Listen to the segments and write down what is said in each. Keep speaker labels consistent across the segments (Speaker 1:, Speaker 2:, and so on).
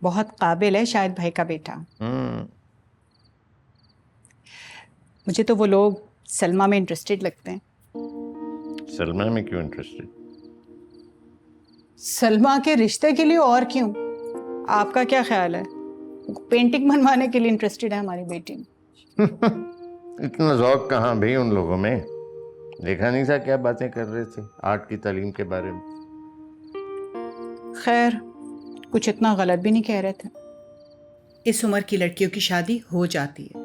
Speaker 1: बहुत काबिल है शायद भाई का बेटा। मुझे तो वो लोग सलमा में इंटरेस्टेड लगते हैं।
Speaker 2: सलमा में क्यों इंटरेस्टेड?
Speaker 1: सलमा के रिश्ते के लिए और क्यों? आपका क्या ख्याल है? पेंटिंग बनवाने के लिए इंटरेस्टेड है हमारी बेटी।
Speaker 2: इतना ज़ौक कहाँ भी उन लोगों में? देखा नहीं था क्या बातें कर रहे थे आर्ट की तालीम के बारे में।
Speaker 1: खैर, कुछ इतना गलत भी नहीं कह रहे थे। इस उम्र की लड़कियों की शादी हो जाती है,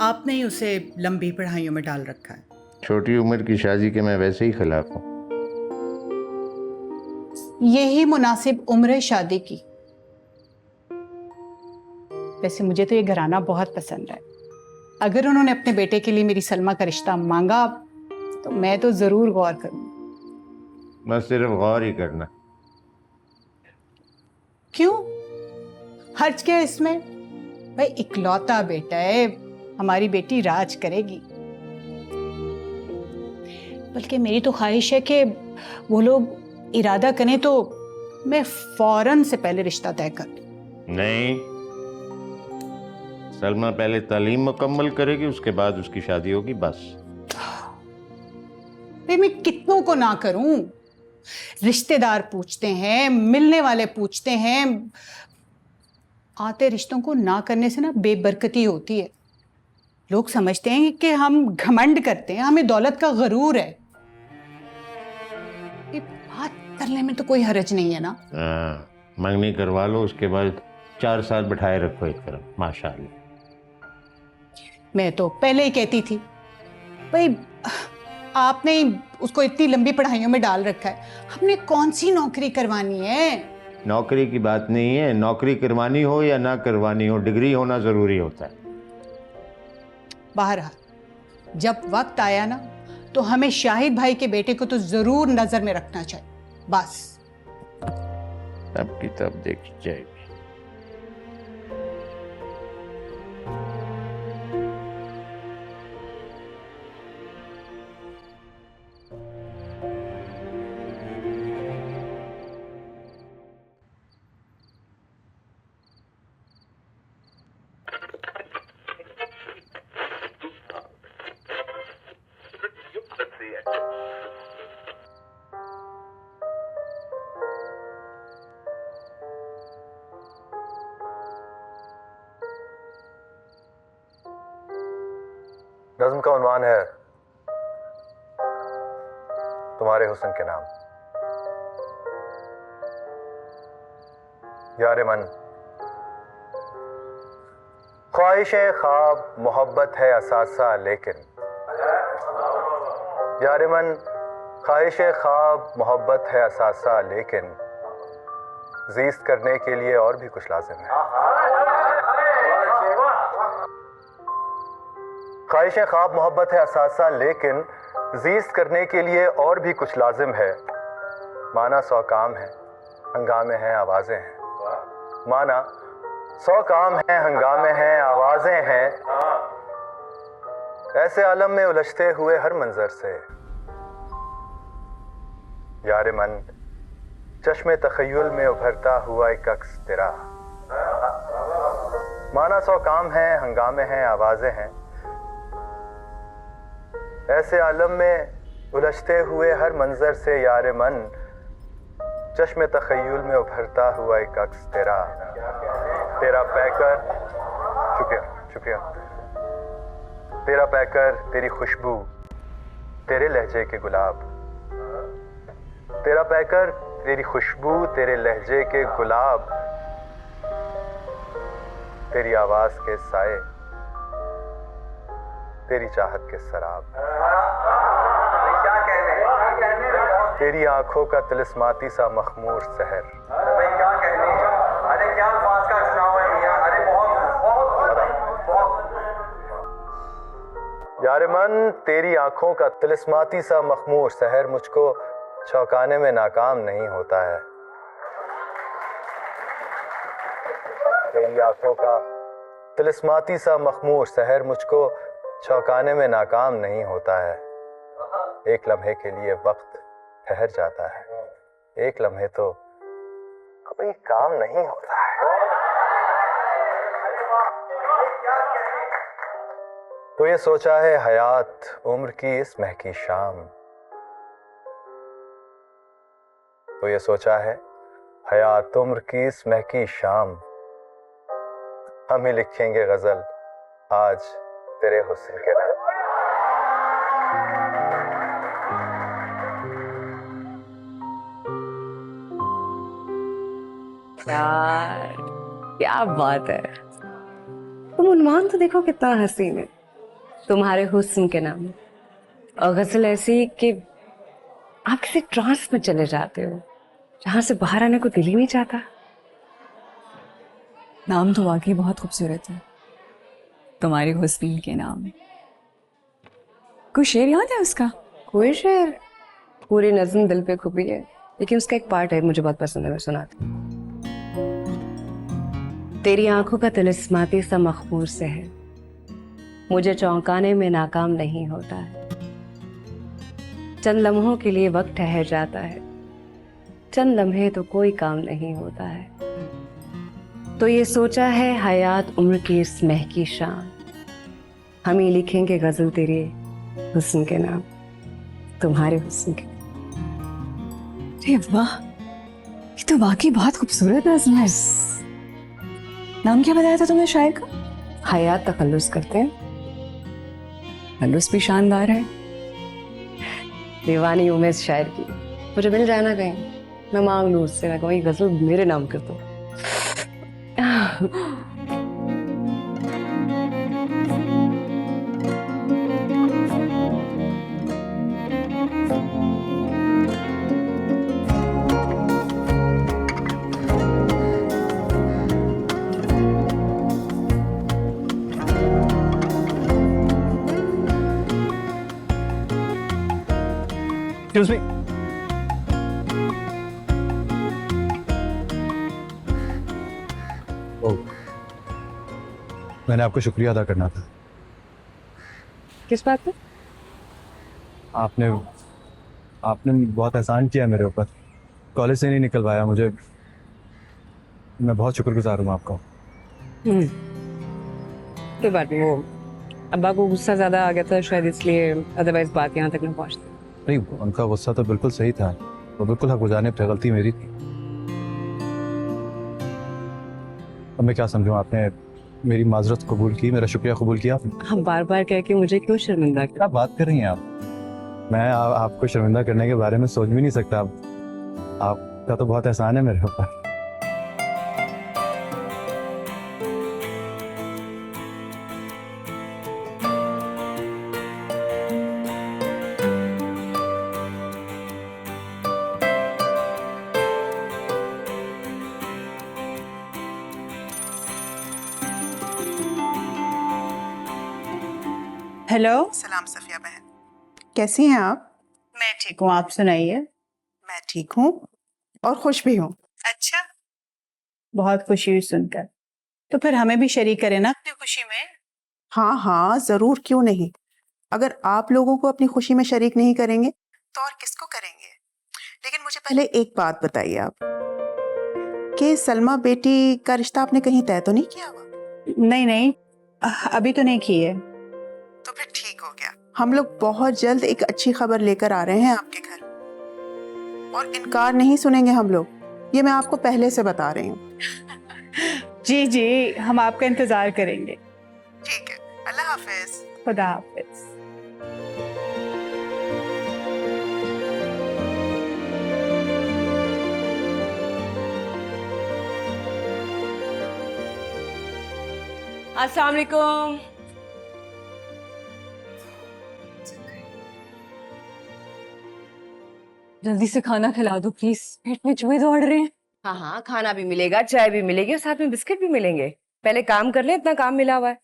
Speaker 1: आपने ही उसे लंबी पढ़ाइयों में डाल रखा है।
Speaker 2: छोटी उम्र की शादी के मैं वैसे ही खिलाफ हूँ।
Speaker 1: यही मुनासिब उम्र है शादी की। वैसे मुझे तो ये घराना बहुत पसंद है। अगर उन्होंने अपने बेटे के लिए मेरी सलमा का रिश्ता मांगा तो मैं तो जरूर गौर करूंगी।
Speaker 2: बस सिर्फ गौर ही करना।
Speaker 1: क्यों? हर्ज क्या है इसमें? भाई इकलौता बेटा है, हमारी बेटी राज करेगी। बल्कि मेरी तो ख्वाहिश है कि वो लोग इरादा करें तो मैं फौरन से पहले रिश्ता तय कर दूं।
Speaker 2: नहीं, सलमा पहले तालीम मुकम्मल करेगी, उसके बाद उसकी शादी होगी बस।
Speaker 1: भाई मैं कितनों को ना करूं? रिश्तेदार पूछते हैं, मिलने वाले पूछते हैं। आते रिश्तों को ना करने से ना बेबरकती होती है। लोग समझते हैं कि हम घमंड करते हैं, हमें दौलत का गरूर है। ये बात करने में तो कोई हर्ज नहीं है ना।
Speaker 2: मंगनी करवा लो, उसके बाद 4 साल बिठाए रखो एक तरफ। माशाअल्लाह।
Speaker 1: मैं तो पहले ही कहती थी भाई, आपने ही उसको इतनी लंबी पढ़ाइयों में डाल रखा है, हमने कौन सी नौकरी करवानी है?
Speaker 2: नौकरी की बात नहीं है, नौकरी करवानी हो या ना करवानी हो, डिग्री होना जरूरी होता है।
Speaker 1: बहरहाल जब वक्त आया ना तो हमें शाहिद भाई के बेटे को तो जरूर नजर में रखना चाहिए। बस
Speaker 2: तब की तब देखी जाएगी।
Speaker 3: नज़्म का उन्वान है तुम्हारे हुस्न के नाम। यार मन, ख्वाहिश ख्वाब मोहब्बत है असासा लेकिन। यार मन, ख्वाहिश ख्वाब मोहब्बत है असासा लेकिन ज़ीस्त करने के लिए और भी कुछ लाजिम है। ख्वाहिश ख्वाब मोहब्बत है असासा लेकिन ज़ीस्त करने के लिए और भी कुछ लाजिम है। माना 100 काम है, हंगामे हैं, आवाज़ें हैं। माना 100 काम हैं, हंगामे हैं, आवाज़ें हैं। ऐसे आलम में उलझते हुए हर मंजर से यार मन, चश्मे तखय्युल में उभरता हुआ एक अक्स तेरा। माना 100 काम हैं, हंगामे हैं, आवाज़ें हैं। ऐसे आलम में उलझते हुए हर मंजर से यार मन, चश्मे तखय्युल में उभरता हुआ एक अक्स तेरा। तेरा पैकर, शुक्रिया शुक्रिया, तेरा पैकर, तेरी खुशबू, तेरे लहजे के गुलाब। तेरा पैकर, तेरी खुशबू, तेरे लहजे के गुलाब, तेरी आवाज के साए, तेरी चाहत के शराब। तेरी आंखों का तिलिस्माती सा मखमूर सहर। अरे क्या अल्फाज का चुनाव है मियां। अरे बहुत यार मन, तेरी आंखों का तिलिस्माती सा मखमूर सहर मुझको चौंकाने में नाकाम नहीं होता है। तेरी आंखों का तिलिस्माती सा मखमूर सहर मुझको चौंकाने में नाकाम नहीं होता है। एक लम्हे के लिए वक्त ठहर जाता है, एक लम्हे तो कोई काम नहीं होता है। तो ये सोचा है हयात उम्र की इस महकी शाम, तो ये सोचा है हयात उम्र की इस महकी शाम, हम ही लिखेंगे गजल आज तेरे हुस्न के नाम।
Speaker 4: यार क्या बात है, तुम उन्वान तो देखो कितना हसीन है, तुम्हारे हुस्न के नाम। और गजल ऐसी कि आप किसी ट्रांस में चले जाते हो जहां से बाहर आने को दिल ही नहीं चाहता।
Speaker 5: नाम तो वाकई बहुत खूबसूरत है, तुम्हारे हुस्न के नाम। कोई शेर याद है उसका?
Speaker 4: कोई शेर, पूरी नज़्म दिल पे खुबी है, लेकिन उसका एक पार्ट है मुझे बहुत पसंद है, मैं सुनाती हूँ। तेरी आंखों का तिलिस्माती सा मखमूर से है, मुझे चौंकाने में नाकाम नहीं होता है। चंद लम्हों के लिए वक्त ठहर जाता है, चंद लम्हे तो कोई काम नहीं होता है। तो ये सोचा है हयात उम्र की इस महकी शाम, हम ही लिखेंगे गजल तेरे हुस्न के नाम, तुम्हारे हुस्न के।
Speaker 5: अरे वाह, ये तो वाकई बहुत खूबसूरत नज़्म है। नाम क्या बताया था तुमने शायर का?
Speaker 4: हयात तखल्लुस करते हैं।
Speaker 5: तखल्लुस भी शानदार है।
Speaker 4: दीवानी हूँ मैं इस शायर की, मुझे मिल जाए ना कहीं, मैं मांग लूँ उससे, मैं कहूँ ये गजल मेरे नाम कर दो।
Speaker 6: Excuse me. ओह, मैंने आपको शुक्रिया अदा करना था।
Speaker 4: किस बात पे?
Speaker 6: आपने बहुत एहसान किया मेरे ऊपर, कॉलेज से नहीं निकल पाया मुझे, मैं बहुत शुक्रगुजार हूँ आपका।
Speaker 4: कोई बात नहीं, वो अब्बा को गुस्सा ज्यादा आ गया था शायद, इसलिए, अदरवाइज बात यहाँ तक न पहुँचती।
Speaker 6: नहीं, उनका गुस्सा तो बिल्कुल सही था, वो बिल्कुल हक गुजारने पे गलती मेरी थी। अब मैं क्या समझूं, आपने मेरी माजरत कबूल की, मेरा शुक्रिया कबूल किया आपने?
Speaker 4: हम बार बार कह के मुझे क्यों शर्मिंदा
Speaker 6: क्या बात कर रही हैं आप? मैं आपको शर्मिंदा करने के बारे में सोच भी नहीं सकता। आपका तो बहुत एहसान है मेरे ऊपर।
Speaker 1: हेलो,
Speaker 7: सलाम सफिया बहन, कैसी हैं आप?
Speaker 1: मैं ठीक हूँ, आप सुनाइए।
Speaker 7: मैं ठीक हूँ और खुश भी हूँ।
Speaker 1: अच्छा, बहुत खुशी हुई सुनकर। तो फिर हमें भी शरीक करें ना अपनी खुशी में।
Speaker 7: हाँ हाँ जरूर, क्यों नहीं। अगर आप लोगों को अपनी खुशी में शरीक नहीं करेंगे तो और किसको करेंगे। लेकिन मुझे पहले एक बात बताइए आप, कि सलमा बेटी का रिश्ता आपने कहीं तय तो नहीं किया हुआ?
Speaker 1: नहीं नहीं, अभी तो नहीं की है।
Speaker 7: तो फिर ठीक हो गया, हम लोग बहुत जल्द एक अच्छी खबर लेकर आ रहे हैं आपके घर, और इनकार नहीं सुनेंगे हम लोग, ये मैं आपको पहले से बता रही हूँ।
Speaker 1: जी जी, हम आपका इंतजार करेंगे।
Speaker 7: ठीक है, अल्लाह हाफिज।
Speaker 1: खुदा हाफिज।
Speaker 4: अस्सलाम वालेकुम।
Speaker 5: जल्दी से खाना खिला दो प्लीज, पेट में चूहे दौड़ रहे हैं।
Speaker 4: हाँ हाँ, खाना भी मिलेगा, चाय भी मिलेगी और साथ में बिस्किट भी मिलेंगे। पहले काम कर ले, इतना काम मिला हुआ है।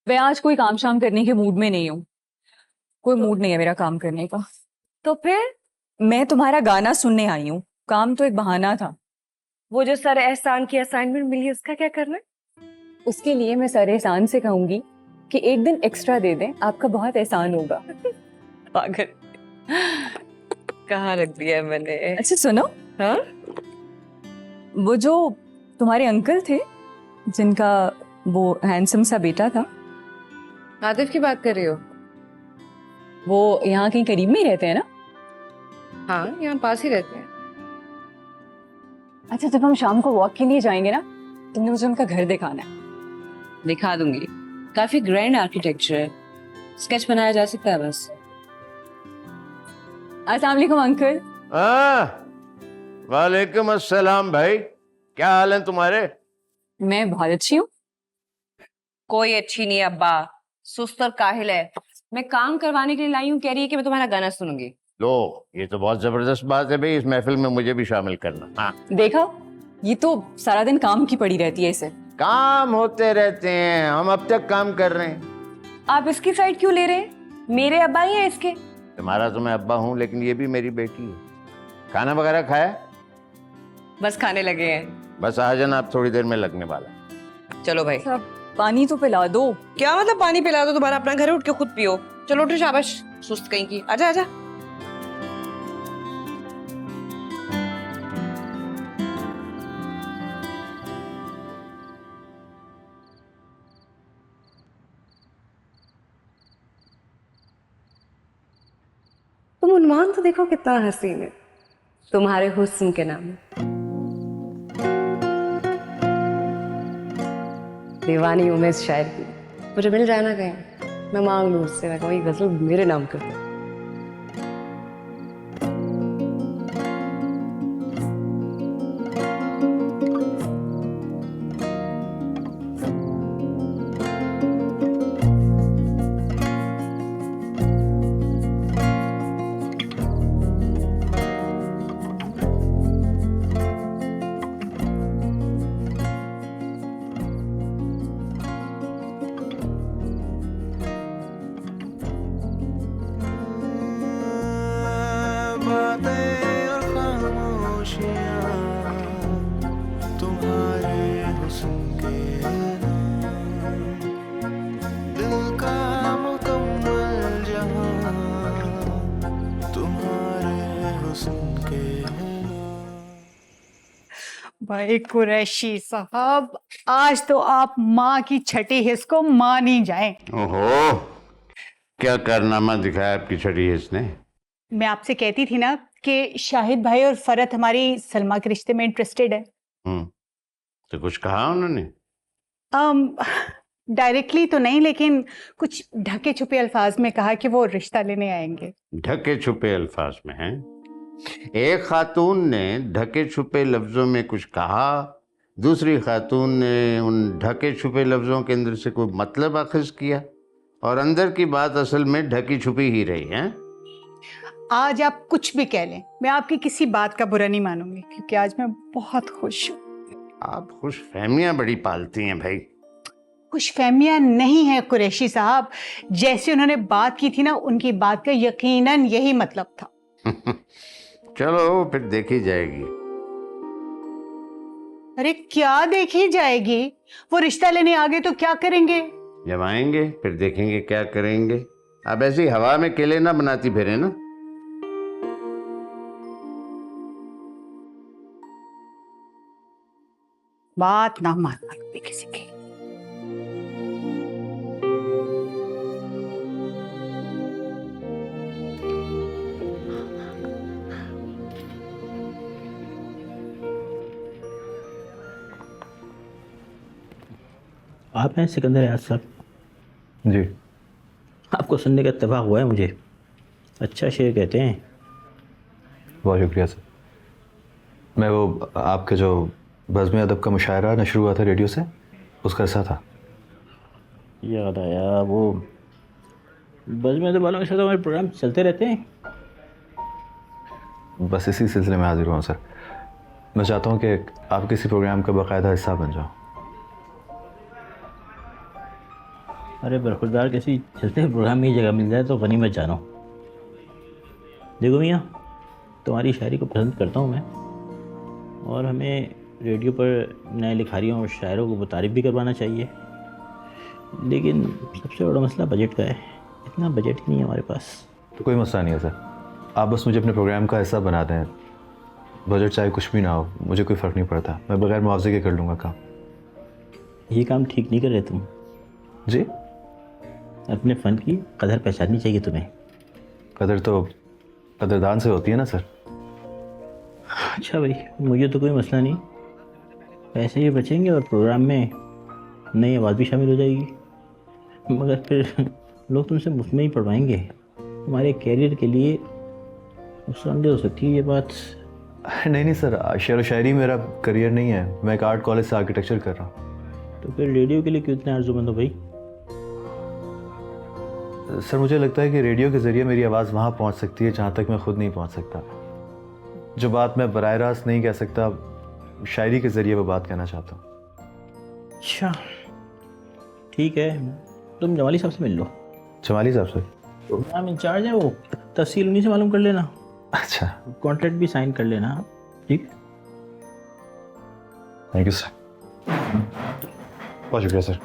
Speaker 5: मैं आज कोई काम शाम करने के मूड में नहीं हूँ, कोई मूड नहीं है मेरा काम करने का।
Speaker 4: तो फिर
Speaker 5: मैं तुम्हारा गाना सुनने आई हूँ, काम तो एक बहाना था।
Speaker 4: वो जो सर एहसान की असाइनमेंट मिली, उसका क्या करना है?
Speaker 5: उसके लिए मैं सर एहसान से कहूंगी कि एक दिन एक्स्ट्रा दे दें, आपका बहुत एहसान होगा।
Speaker 4: पागल, कहाँ रख दिया है मैंने।
Speaker 5: अच्छा सुनो,
Speaker 4: हाँ,
Speaker 5: वो जो तुम्हारे अंकल थे जिनका वो हैंडसम सा बेटा था,
Speaker 4: आतिफ की बात कर रही हो?
Speaker 5: वो यहाँ कहीं करीब में ही रहते हैं ना?
Speaker 4: हाँ, यहाँ पास ही रहते हैं।
Speaker 5: अच्छा, जब हम शाम को वॉक के लिए जाएंगे ना, तुमने मुझे उनका घर दिखाना है।
Speaker 4: दिखा दूंगी। काफी ग्रैंड आर्किटेक्चर है, स्केच बनाया जा सकता है बस।
Speaker 5: अस्सलाम वालेकुम अंकल।
Speaker 2: वालेकुम अस्सलाम भाई, क्या हाल है तुम्हारे?
Speaker 5: मैं बहुत अच्छी हूँ।
Speaker 4: कोई अच्छी नहीं अब्बा, सुस्त और काहिल है। मैं काम करवाने के लिए लाई हूँ, कह रही है कि मैं तुम्हारा गाना सुनूंगी।
Speaker 2: लो, ये तो बहुत जबरदस्त बात है भाई, इस महफिल में मुझे भी शामिल करना। हाँ,
Speaker 5: देखा, ये तो सारा दिन काम की पड़ी रहती है इसे।
Speaker 2: काम होते रहते हैं, हम अब तक काम कर रहे हैं।
Speaker 4: आप इसकी साइड क्यों ले रहे हैं? मेरे अब्बा ही हैं इसके।
Speaker 2: तुम्हारा तो मैं अब्बा हूँ, लेकिन ये भी मेरी बेटी है। खाना वगैरह खाया?
Speaker 4: बस खाने लगे हैं।
Speaker 2: बस आ जाना, आप थोड़ी देर में लगने वाला।
Speaker 4: चलो भाई।
Speaker 5: अच्छा, पानी तो पिला दो।
Speaker 4: क्या मतलब पानी पिला दो? तुम्हारा अपना घर है, उठ के खुद पियो। चलो उठो, शाबाश, सुस्त कहीं की। आजा आजा। तुम उन्वान तो देखो कितना हसीन है, तुम्हारे हुस्न के नाम। दीवानी हूं मैं इस शायर की। मुझे मिल जाए ना कहीं, मैं मांग लूं उससे, मैं कहूँ ये गजल मेरे नाम कर दो।
Speaker 1: भाई कुरैशी साहब, आज तो आप माँ की छठी हिस्स को मान ही जाएं।
Speaker 2: ओहो, क्या कारनामा दिखाया आपकी छठी हिस्स ने?
Speaker 1: मैं आपसे कहती थी ना कि शाहिद भाई और फरत हमारी सलमा के रिश्ते में इंटरेस्टेड है।
Speaker 2: तो कुछ कहा उन्होंने?
Speaker 1: डायरेक्टली तो नहीं, लेकिन कुछ ढके छुपे अल्फाज में कहा कि वो रिश्ता लेने आएंगे।
Speaker 2: ढके छुपे अल्फाज में हैं? एक खातून ने ढके छुपे लफ्जों में कुछ कहा, दूसरी खातून ने उन ढके छुपे लफ्जों के अंदर से कोई मतलब अखज़ किया, और अंदर की बात असल में ढकी छुपी ही रही है।
Speaker 1: आज आप कुछ भी कह लें, मैं आपकी किसी बात का बुरा नहीं मानूंगी, क्योंकि आज मैं बहुत खुश हूँ।
Speaker 2: आप खुश फहमियाँ बड़ी पालती हैं भाई।
Speaker 1: खुश फहमियाँ नहीं है कुरैशी साहब, जैसे उन्होंने बात की थी ना, उनकी बात का यकीनन यही मतलब था।
Speaker 2: चलो फिर देखी जाएगी।
Speaker 1: अरे क्या देखी जाएगी? वो रिश्ता लेने आ गए तो क्या करेंगे?
Speaker 2: जब आएंगे फिर देखेंगे क्या करेंगे। अब ऐसी हवा में केले ना बनाती फिरे ना।
Speaker 1: बात ना मानना कभी किसी की।
Speaker 8: आप हैं सिकंदर याद साहब?
Speaker 6: जी।
Speaker 8: आपको सुनने का इत्तेफाक हुआ है मुझे। अच्छा शेर कहते हैं।
Speaker 6: बहुत शुक्रिया सर। मैं वो आपके जो बज़्म अदब का मुशायरा नशर हुआ था रेडियो से, उसका हिस्सा था।
Speaker 8: याद आया, वो बज़्म अदब वालों के साथ हमारे प्रोग्राम चलते रहते हैं।
Speaker 6: बस इसी सिलसिले में हाजिर हुआ हूँ सर। मैं चाहता हूँ कि आप किसी प्रोग्राम का बाकायदा हिस्सा बन जाओ।
Speaker 8: अरे बरखुरदार, किसी चलते हुए प्रोग्राम में ही जगह मिल जाए तो गनीमत जानो। देखो मियाँ, तुम्हारी शायरी को पसंद करता हूँ मैं, और हमें रेडियो पर नए लिखारियों और शायरों को तारीफ़ भी करवाना चाहिए, लेकिन सबसे बड़ा मसला बजट का है। इतना बजट ही नहीं है हमारे पास।
Speaker 6: तो कोई मसला नहीं है सर, आप बस मुझे अपने प्रोग्राम का हिस्सा बना दें। बजट चाहे कुछ भी ना हो, मुझे कोई फ़र्क नहीं पड़ता। मैं बगैर मुआवजे के कर लूँगा काम।
Speaker 8: ये काम ठीक नहीं कर रहे तुम।
Speaker 6: जी?
Speaker 8: अपने फ़न की कदर पहचाननी चाहिए तुम्हें।
Speaker 6: कदर तो कदरदान से होती है ना सर।
Speaker 8: अच्छा भाई, मुझे तो कोई मसला नहीं, पैसे भी बचेंगे और प्रोग्राम में नई आवाज़ भी शामिल हो जाएगी, मगर फिर लोग तुमसे मुफ्त में ही पढ़वाएंगे। तुम्हारे कैरियर के लिए नुकसानदेह हो सकती है ये बात।
Speaker 6: नहीं नहीं सर, शेर व शायरी मेरा करियर नहीं है, मैं एक आर्ट कॉलेज से आर्किटेक्चर कर रहा हूँ।
Speaker 8: तो फिर रेडियो के लिए क्यों इतने आरज़ूमंद हो भाई?
Speaker 6: सर मुझे लगता है कि रेडियो के ज़रिए मेरी आवाज़ वहाँ पहुँच सकती है जहाँ तक मैं खुद नहीं पहुँच सकता। जो बात मैं बराह रास्त नहीं कह सकता, शायरी के ज़रिए वो बात कहना चाहता हूँ।
Speaker 8: अच्छा ठीक है, तुम जमाली साहब से मिल लो।
Speaker 6: जमाली साहब से?
Speaker 8: प्रोग्राम इंचार्ज है वो, तफसील उन्हीं से मालूम कर लेना।
Speaker 6: अच्छा,
Speaker 8: कॉन्ट्रैक्ट भी साइन कर लेना। ठीक,
Speaker 6: थैंक यू सर। बहुत शुक्रिया सर।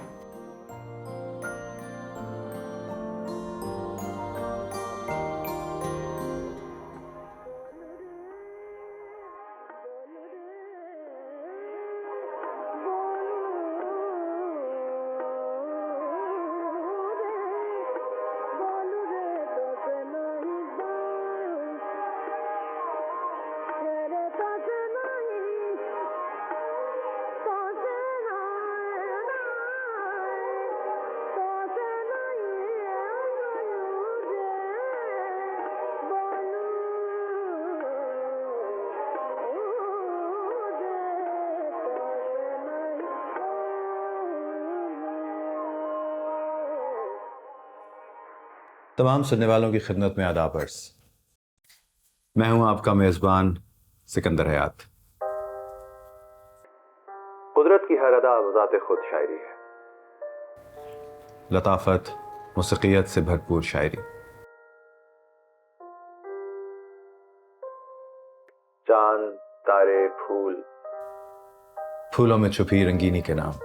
Speaker 6: तमाम सुनने वालों की खिदमत में आदाब अर्ज़। मैं हूं आपका मेज़बान सिकंदर हयात। कुदरत की हर अदा ज़ात खुद शायरी है, लताफत मुसीक़ियत से भरपूर शायरी। चांद, तारे, फूल, फूलों में छुपी रंगीनी के नाम।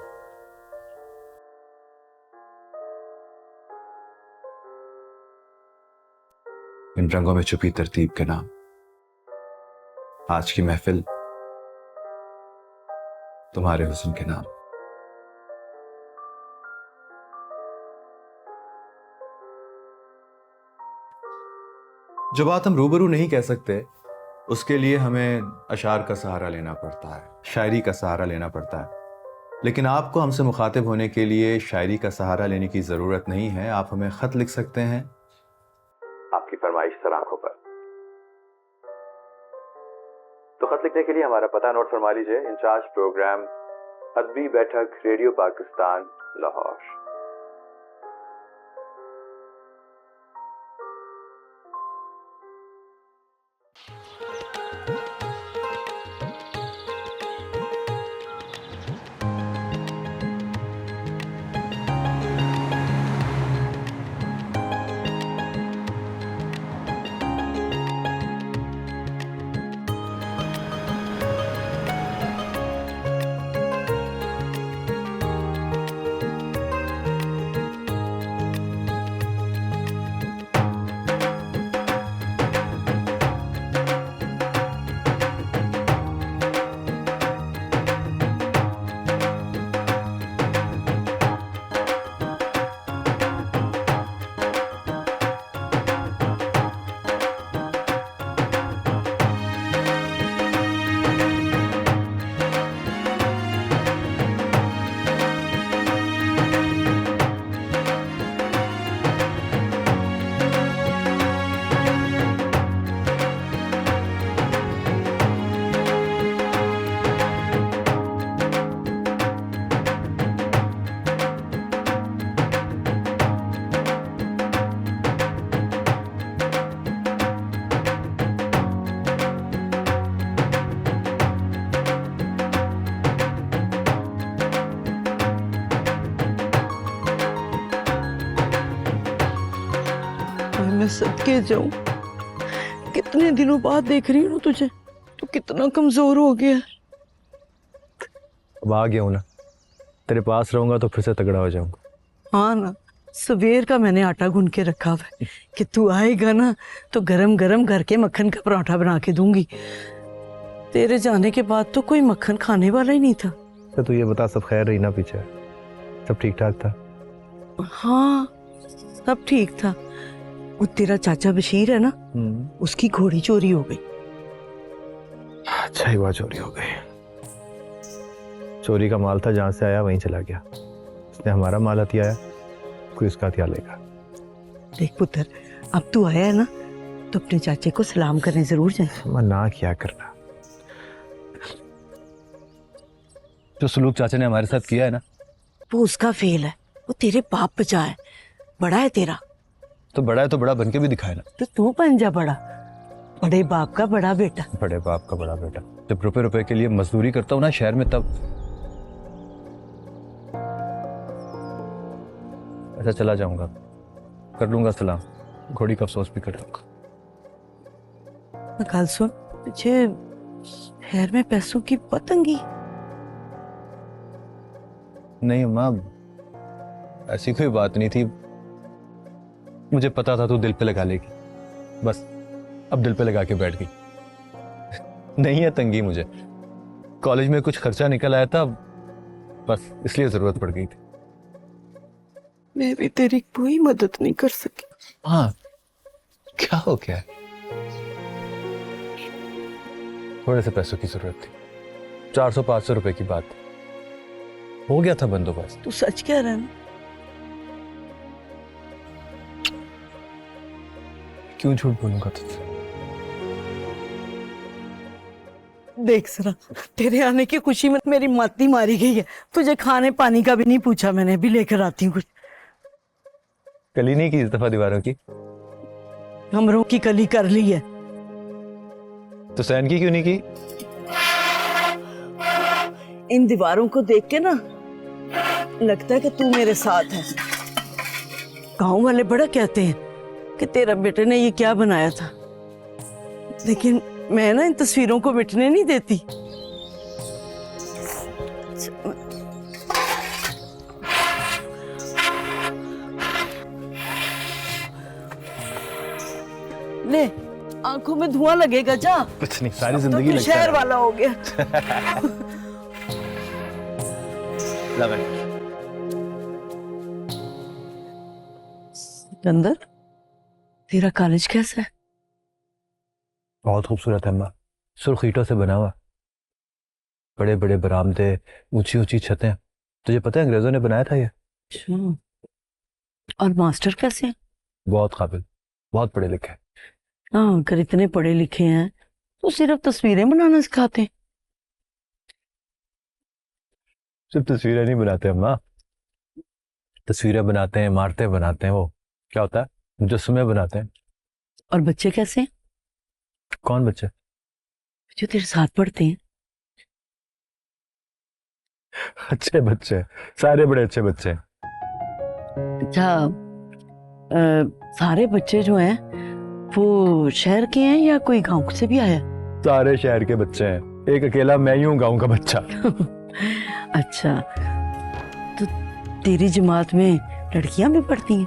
Speaker 6: इन रंगों में छुपी तरतीब के नाम। आज की महफिल तुम्हारे हुस्न के नाम। जो बात हम रूबरू नहीं कह सकते, उसके लिए हमें अशार का सहारा लेना पड़ता है, शायरी का सहारा लेना पड़ता है। लेकिन आपको हमसे मुखातिब होने के लिए शायरी का सहारा लेने की ज़रूरत नहीं है। आप हमें ख़त लिख सकते हैं आपकी फरमाइश सर आंखों पर। तो खत लिखने के लिए हमारा पता नोट फरमा लीजिए। इंचार्ज प्रोग्राम, अदबी बैठक, रेडियो पाकिस्तान, लाहौर।
Speaker 9: मैं सदके जाऊं, कितने दिनों बाद देख रही हूँ तुझे, तो कितना कमजोर हो गया।
Speaker 6: अब आ गया हूं ना, तेरे पास रहूंगा तो फिर से तगड़ा हो जाऊंगा।
Speaker 9: हाँ ना, सवेर का मैंने आटा गूंद के रखा हुआ है कि तू आएगा ना तो गरम गरम घर के मक्खन का पराठा बना के दूंगी। तेरे जाने के बाद तो कोई मक्खन खाने वाला ही नहीं था।
Speaker 6: तो तू ये बता, सब खैर रही ना? पीछे सब ठीक ठाक था?
Speaker 9: हाँ, तब ठीक था। वो तेरा चाचा बशीर है ना, उसकी घोड़ी चोरी हो गई।
Speaker 10: अच्छा ही हुआ चोरी हो गई। चोरी का माल था, जहां से आया वहीं चला गया। उसने हमारा माल हथियाया, कोई उसका हथियार लेगा।
Speaker 9: देख पुत्र, अब तू आया है ना, तो अपने चाचे को सलाम करने जरूर जाए।
Speaker 10: ना क्या करना।
Speaker 6: जो सलूक चाचा ने हमारे साथ किया है ना,
Speaker 9: वो उसका फेल है, वो तेरे बाप बचा है। बड़ा है तेरा
Speaker 6: तो बड़ा है तो बड़ा बन के भी दिखाए ना।
Speaker 9: तो तू बन जा बड़ा, बड़े बाप का बड़ा बेटा।
Speaker 6: बड़े बाप का बड़ा बेटा। जब रुपए रुपए के लिए मजदूरी करता हूँ ना शहर में, तब ऐसा चला जाऊंगा, कर लूंगा सलाम, घोड़ी का अफसोस भी कर लूंगा।
Speaker 9: कल सुन, मुझे शहर में पैसों की बहुत तंगी।
Speaker 6: नहीं अम्मा, ऐसी कोई बात नहीं थी। मुझे पता था तू दिल पे लगा लेगी, बस अब दिल पे लगा के बैठ गई। नहीं है तंगी मुझे, कॉलेज में कुछ खर्चा निकल आया था, बस इसलिए जरूरत पड़ गई थी।
Speaker 9: मैं भी तेरी कोई मदद नहीं कर सकी।
Speaker 6: हाँ, क्या हो गया? थोड़े से पैसों की जरूरत थी, 400-500 रुपए की बात, हो गया था बंदोबस्त।
Speaker 9: तू सच कह रहा है ना?
Speaker 6: क्यों झूठ बोलूंगा तुझसे?
Speaker 9: देख जरा, तेरे आने की खुशी में मेरी माती मारी गई है। तुझे खाने पानी का भी नहीं पूछा मैंने, अभी लेकर आती हूँ कुछ।
Speaker 6: कली नहीं की इस दफा दीवारों की?
Speaker 9: हमरों की कली कर ली है।
Speaker 6: तो सैन की क्यों नहीं की?
Speaker 9: इन दीवारों को देख के ना लगता है कि तू मेरे साथ है। गांव वाले बड़ा कहते हैं कि तेरा बेटे ने ये क्या बनाया था, लेकिन मैं ना इन तस्वीरों को मिटने नहीं देती। ले, आंखों में धुआं लगेगा जा।
Speaker 6: कुछ नहीं, सारी
Speaker 9: तो
Speaker 6: जिंदगी
Speaker 9: तू
Speaker 6: लगता
Speaker 9: शहर
Speaker 6: है।
Speaker 9: वाला हो गया। सिकंदर, तेरा कॉलेज कैसा है?
Speaker 6: बहुत खूबसूरत है अम्मा, सुर्ख ईंटों से बना हुआ, बड़े बड़े बरामदे, ऊंची ऊंची छतें। तुझे पता है अंग्रेजों ने बनाया था ये?
Speaker 9: अच्छा, और मास्टर कैसे हैं?
Speaker 6: बहुत काबिल, बहुत पढ़े लिखे हैं।
Speaker 9: हाँ, अगर इतने पढ़े लिखे हैं तो सिर्फ तस्वीरें बनाना सिखाते हैं।
Speaker 6: सिर्फ तस्वीरें नहीं बनाते अम्मा, तस्वीरें बनाते हैं, इमारतें बनाते हैं, वो क्या होता है, मुजस्समे बनाते हैं।
Speaker 9: और बच्चे कैसे हैं?
Speaker 6: कौन बच्चे?
Speaker 9: जो तेरे साथ पढ़ते हैं।
Speaker 6: अच्छे बच्चे, सारे बड़े अच्छे बच्चे हैं।
Speaker 9: अच्छा, सारे बच्चे जो हैं वो शहर के हैं या कोई गांव से भी आया?
Speaker 6: सारे शहर के बच्चे हैं, एक अकेला मैं ही हूँ गाँव का बच्चा।
Speaker 9: अच्छा, तो तेरी जमात में लड़कियां भी पढ़ती हैं?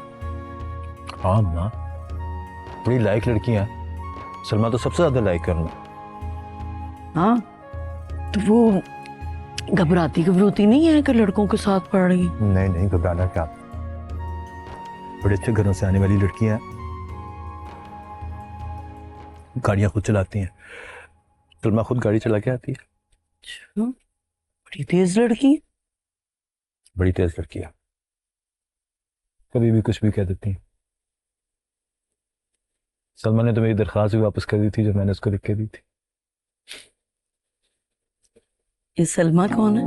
Speaker 6: हाँ माँ, बड़ी लायक लड़कियां, सलमा तो सबसे ज्यादा लायक करना।
Speaker 9: हाँ, तो वो घबराती नहीं है कि लड़कों के साथ पढ़ रही है?
Speaker 6: नहीं नहीं, घबराना क्या, बड़े अच्छे घरों से आने वाली लड़कियां हैं, गाड़ियां खुद चलाती हैं। सलमा खुद गाड़ी चला के आती है।
Speaker 9: अच्छा, बड़ी तेज लड़की है।
Speaker 6: बड़ी तेज लड़की है, कभी भी कुछ भी कह देती है। सलमा ने तो मेरी दरख्वास्त भी वापस कर दी थी जो मैंने उसको लिख के दी थी।
Speaker 9: ये सलमा कौन है?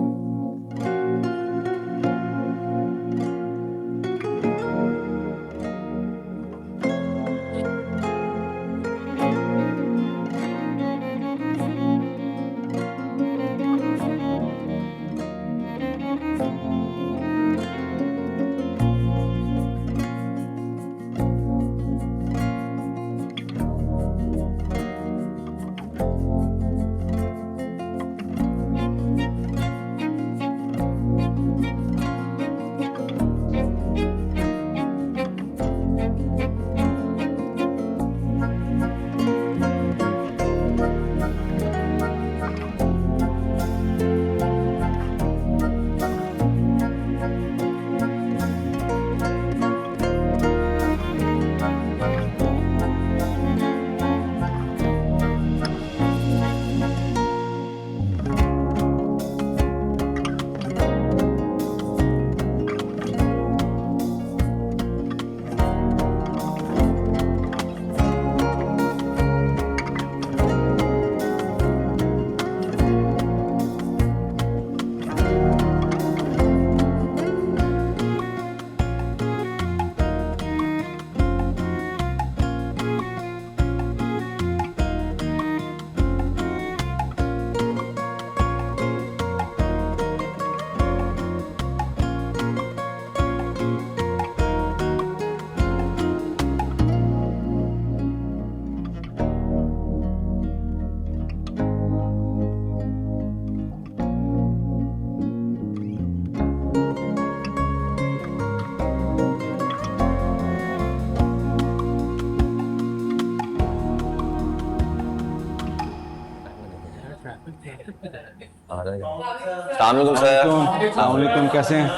Speaker 11: सलामुअलैकुम सर।
Speaker 12: अस्सलामुअलैकुम, कैसे हैं?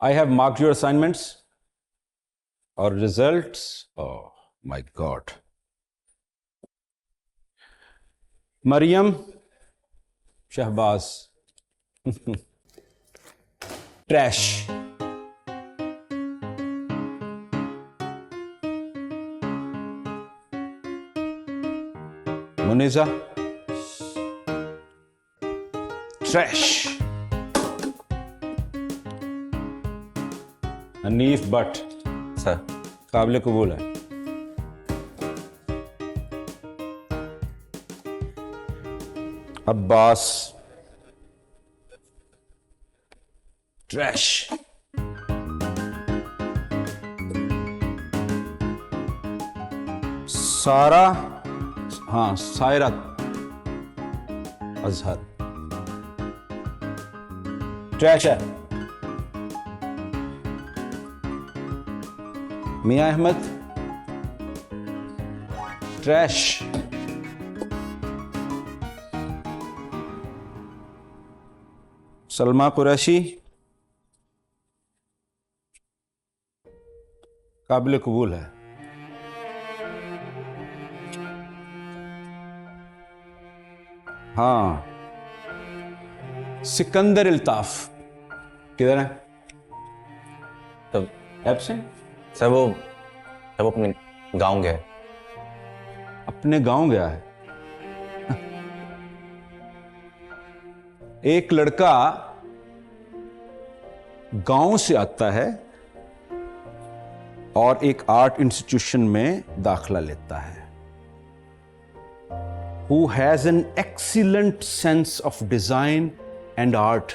Speaker 12: I have marked your assignments or results. Oh my God. Mariam, Shahbaz. Trash. Muniza. Trash. Hanif but
Speaker 11: sir
Speaker 12: काबिल कबूल है। अब्बास ट्रैश। सारा, हाँ सायरा अजहर ट्रैश है। मियां अहमद ट्रैश। सलमा कुरैशी काबिल कबूल है। हाँ सिकंदर इल्ताफ किधर है?
Speaker 11: तब
Speaker 12: एब्सेंट।
Speaker 11: सर वो अपने गांव गया है।
Speaker 12: अपने गांव गया है। एक लड़का गांव से आता है और एक आर्ट इंस्टीट्यूशन में दाखला लेता है। Who has an excellent sense of design and art.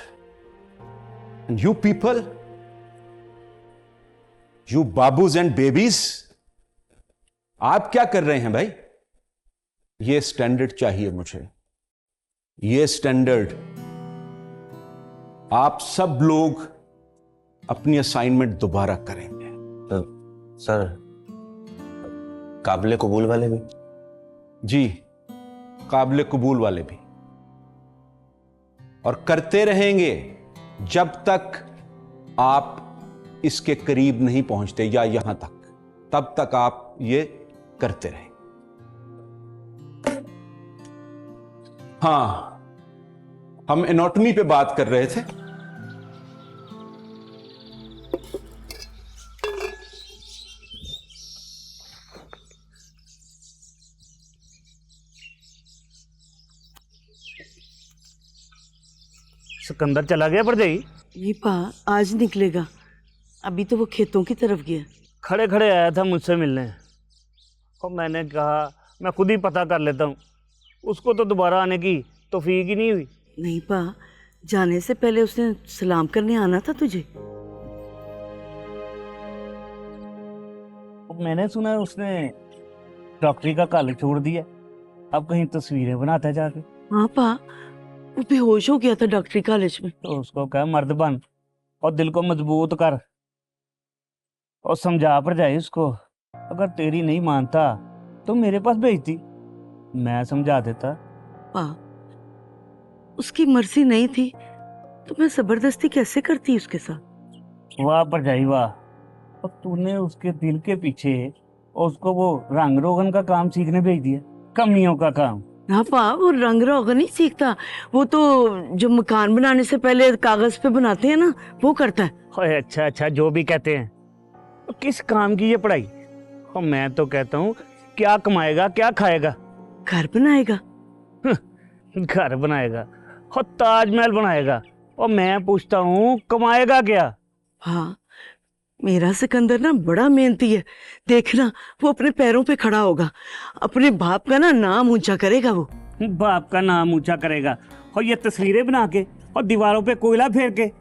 Speaker 12: And you people, you babus and babies, आप क्या कर रहे हैं भाई? ये स्टैंडर्ड चाहिए मुझे, ये स्टैंडर्ड। आप सब लोग अपनी असाइनमेंट दोबारा करेंगे।
Speaker 11: सर काबिल कबूल वाले भी?
Speaker 12: जी काबिल कबूल वाले भी, और करते रहेंगे जब तक आप इसके करीब नहीं पहुंचते या यहां तक, तब तक आप ये करते रहेंगे। हाँ हम एनाटॉमी पे बात कर रहे थे।
Speaker 13: सिकंदर चला गया परजाई?
Speaker 9: ये पा आज निकलेगा, अभी तो वो खेतों की तरफ गया।
Speaker 13: खड़े खड़े आया था मुझसे मिलने और मैंने कहा मैं खुद ही पता कर लेता हूँ। उसको तो दोबारा आने की तौफीक ही नहीं हुई।
Speaker 9: नहीं पा, जाने से पहले उसने सलाम करने आना था तुझे।
Speaker 13: मैंने सुना उसने डॉक्टरी का कॉलेज छोड़ दिया, अब कहीं तस्वीरें बनाता है जाके।
Speaker 9: हाँ पा, वो बेहोश हो गया था डॉक्टरी कॉलेज में।
Speaker 13: तो उसको कहा मर्द बन और दिल को मजबूत कर और समझा पर जाए उसको। अगर तेरी नहीं मानता तो मेरे पास भेजती, मैं समझा देता।
Speaker 9: पा, उसकी मर्जी नहीं थी तो मैं जबरदस्ती कैसे करती उसके साथ?
Speaker 13: वाह पर जाई वाह, और तूने उसके दिल के पीछे और उसको वो रंग रोगन का काम सीखने भेज दिया, कमियों का काम।
Speaker 9: हाँ पा, वो रंग रोगन नहीं सीखता, वो तो जो मकान बनाने से पहले कागज पे बनाते हैं ना, वो करता है।
Speaker 13: ओए अच्छा अच्छा, जो भी कहते हैं। तो किस काम की ये पढ़ाई? और मैं तो कहता हूँ क्या कमाएगा क्या खाएगा?
Speaker 9: घर बनाएगा।
Speaker 13: घर बनाएगा और ताजमहल बनाएगा, और मैं पूछता हूँ कमाएगा क्या?
Speaker 9: हाँ मेरा सिकंदर ना बड़ा मेहनती है, देखना वो अपने पैरों पे खड़ा होगा, अपने बाप का ना नाम ऊंचा करेगा। वो
Speaker 13: बाप का नाम ऊंचा करेगा और ये तस्वीरें बना के और दीवारों पे कोयला फेर के,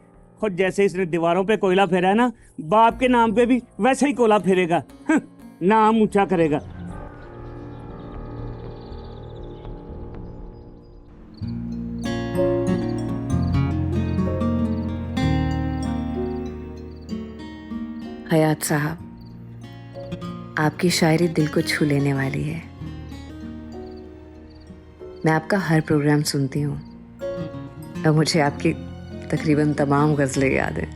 Speaker 13: और जैसे इसने दीवारों पे कोयला फेरा है ना, बाप के नाम पे भी वैसे ही कोयला फेरेगा, नाम ऊंचा करेगा।
Speaker 4: हयात साहब, आपकी शायरी दिल को छू लेने वाली है। मैं आपका हर प्रोग्राम सुनती हूँ और मुझे आपकी तकरीबन तमाम गज़लें याद हैं।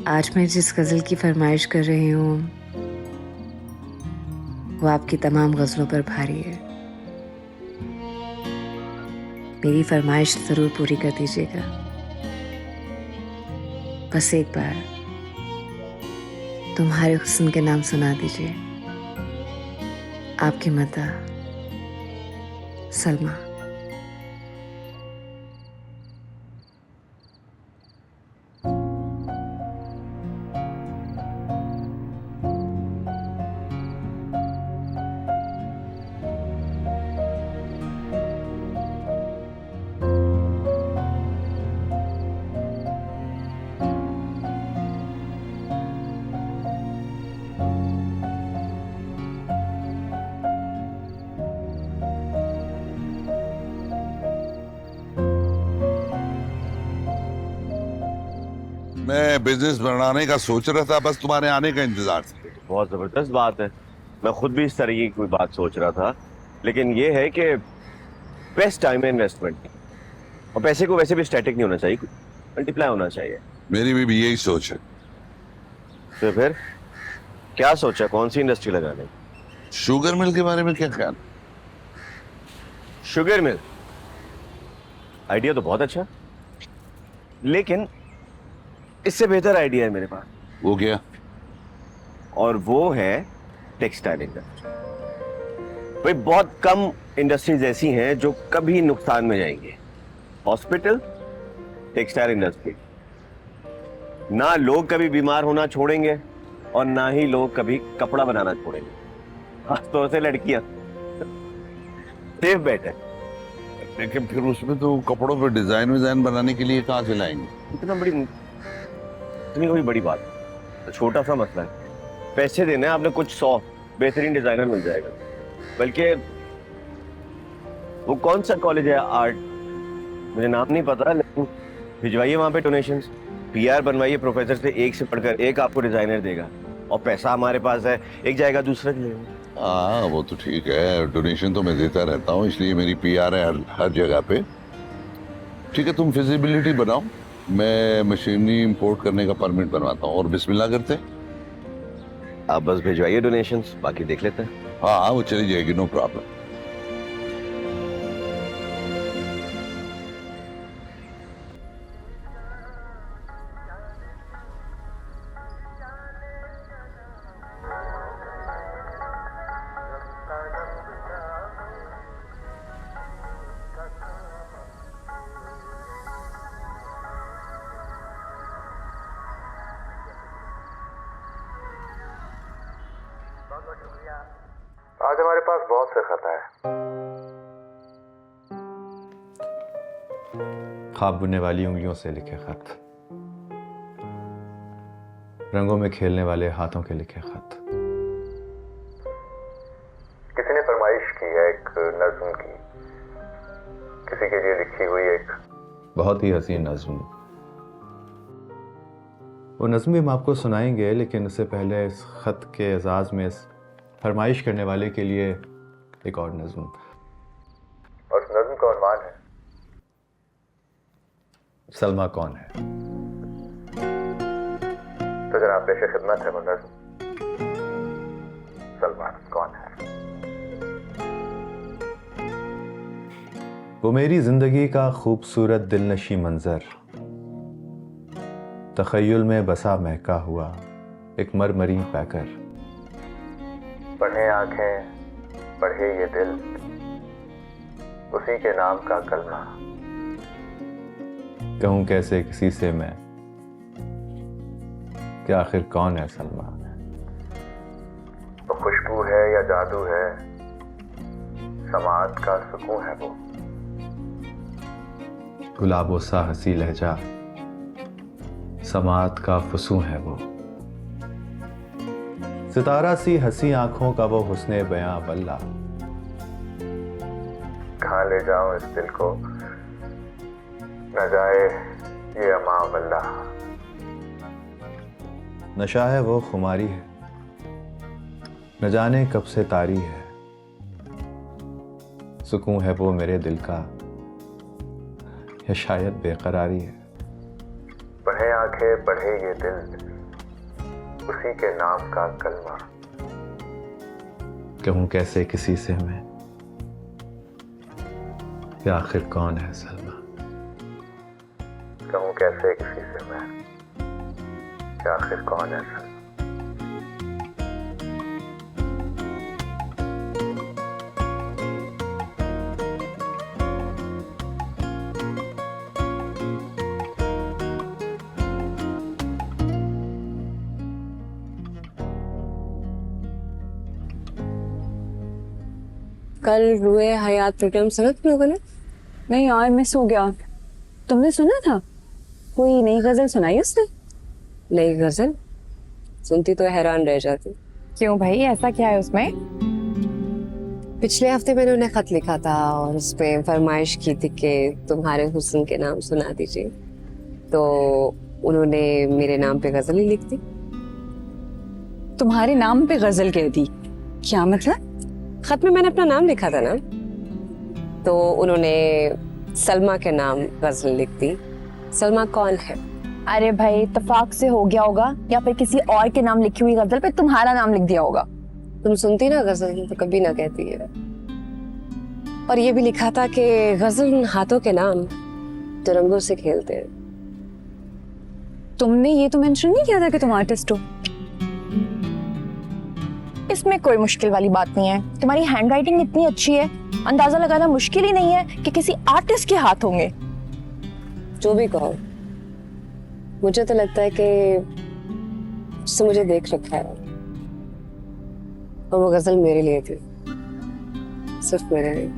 Speaker 4: आज मैं जिस गज़ल की फरमाइश कर रही हूँ वो आपकी तमाम गज़लों पर भारी है। मेरी फरमाइश ज़रूर पूरी कर दीजिएगा। बस एक बार तुम्हारे हुस्न के नाम सुना दीजिए। आपकी मदा सलमा।
Speaker 14: मैं बिजनेस बनाने का सोच रहा था, बस तुम्हारे आने का इंतजार था।
Speaker 11: बहुत जबरदस्त बात है। मैं खुद भी इस तरह की कोई बात सोच रहा था, लेकिन ये है कि बेस्ट टाइम है इन्वेस्टमेंट, और पैसे को वैसे भी स्टैटिक नहीं होना चाहिए, मल्टीप्लाई होना चाहिए।
Speaker 14: मेरी भी यही सोच है।
Speaker 11: तो फिर क्या सोचा, कौन सी इंडस्ट्री लगाने?
Speaker 14: शुगर मिल के बारे में क्या ख्याल?
Speaker 11: शुगर मिल आइडिया तो बहुत अच्छा, लेकिन इससे बेहतर आइडिया है मेरे पास।
Speaker 14: वो क्या?
Speaker 11: और वो है टेक्सटाइल इंडस्ट्री। भाई बहुत कम इंडस्ट्रीज ऐसी हैं जो कभी नुकसान में जाएंगे। Hospital, textile industry. ना लोग कभी बीमार होना छोड़ेंगे और ना ही लोग कभी कपड़ा बनाना छोड़ेंगे, खासतौर से लड़कियां। सेफ बेट है।
Speaker 14: लेकिन फिर उसमें तो कपड़ों पे डिजाइन बनाने के लिए कहाँ से लाएंगे?
Speaker 11: इतनी कोई बड़ी बात है, छोटा सा मसला है। पैसे देने आपने कुछ 100 बेहतरीन डिजाइनर मिल जाएगा। बल्कि वो कौन सा कॉलेज है आर्ट, मुझे नाम नहीं पता, लेकिन भिजवाइए वहां पे डोनेशंस, पीआर बनवाइए प्रोफेसर से, एक से पढ़कर एक आपको डिजाइनर देगा, और पैसा हमारे पास है, एक जाएगा दूसरा लेगा।
Speaker 14: हाँ वो तो ठीक है, डोनेशन तो मैं देता रहता हूँ, इसलिए मेरी पीआर है हर जगह पे। ठीक है, तुम फिजिबिलिटी बनाओ, मैं मशीनरी इंपोर्ट करने का परमिट बनवाता हूँ, और बिस्मिल्लाह करते हैं।
Speaker 11: आप बस भिजवाइए डोनेशंस, बाकी देख लेते हैं।
Speaker 14: हाँ वो चली जाएगी, नो प्रॉब्लम।
Speaker 3: आज हमारे पास बहुत से खत है।
Speaker 6: ख्वाब बुनने वाली उंगलियों से लिखे खत, रंगों में खेलने वाले हाथों के लिखे खत।
Speaker 3: किसी ने फरमाइश की है एक नज्म की, किसी के लिए लिखी हुई एक
Speaker 6: बहुत ही हसीन नज्म। वो नज्म भी हम आपको सुनाएंगे, लेकिन उससे पहले इस खत के एजाज में इस फरमाइश करने वाले के लिए एक और नज्म।
Speaker 3: और उस नज्म का उन्वान है
Speaker 6: सलमा कौन है।
Speaker 3: तो जनाब पेश खिदमत है वो नज्म, सलमा कौन है।
Speaker 6: वो मेरी जिंदगी का खूबसूरत दिलनशी मंजर, तखय्युल में बसा महका हुआ एक मरमरी पैकर।
Speaker 3: पढ़े आंखें पढ़े ये दिल, उसी के नाम का कलमा।
Speaker 6: कहूं कैसे किसी से मैं कि आखिर कौन है सलमा।
Speaker 3: तो खुशबू है या जादू है, समात का सुकून है वो।
Speaker 6: गुलाबो सा हंसी लहजा, समात का फुसू है वो। सितारा सी हंसी आंखों का वो हुस्ने बयां वल्ला।
Speaker 3: कहाँ ले जाऊं इस दिल को, न जाए ये अमा वल्ला।
Speaker 6: नशा है वो खुमारी है, न जाने कब से तारी है, सुकून है वो मेरे दिल का, या शायद बेकरारी है।
Speaker 3: पढ़े आंखें पढ़े ये दिल, उसी के नाम का कलमा।
Speaker 6: कहूँ कैसे किसी से मैं कि आखिर कौन है सलमा।
Speaker 3: कहूँ कैसे किसी से मैं कि आखिर कौन है सलमा।
Speaker 4: कल रुए हयात प्रोग्राम सुना तुम लोगों ने?
Speaker 5: नहीं यार, मिस हो गया। तुमने सुना था? कोई नई गजल सुनाई उसने?
Speaker 4: नई गजल सुनती तो हैरान रह जाती।
Speaker 5: क्यों भाई, ऐसा क्या है उसमें?
Speaker 4: पिछले हफ्ते मैंने उन्हें खत लिखा था और उसमें फरमाइश की थी कि तुम्हारे हुस्न के नाम सुना दीजिए, तो उन्होंने मेरे नाम पे गजल ही लिख दी।
Speaker 5: तुम्हारे नाम पे गजल कह दी? क्या मतलब?
Speaker 4: खत में मैंने अपना नाम लिखा था ना, तो उन्होंने सलमा के नाम गजल लिख दी। सलमा कौन है?
Speaker 5: अरे भाई, इत्तेफाक से हो गया होगा, या फिर किसी और के नाम लिखी हुई गजल पे तुम्हारा नाम लिख दिया होगा।
Speaker 4: तुम सुनती ना गजल तो कभी ना कहती है। और ये भी लिखा था कि गजल उन हाथों के नाम जो रंगों से खेलते हैं।
Speaker 5: तुमने ये तो मेंशन नहीं किया था कि तुम आर्टिस्ट हो। इसमें कोई मुश्किल वाली बात नहीं है। तुम्हारी हैंडराइटिंग इतनी अच्छी है, अंदाजा लगाना मुश्किल ही नहीं है कि किसी आर्टिस्ट के हाथ होंगे।
Speaker 4: जो भी कहो, मुझे तो लगता है कि उसने मुझे देख रखा है और वो गजल मेरे लिए थी, सिर्फ मेरे लिए।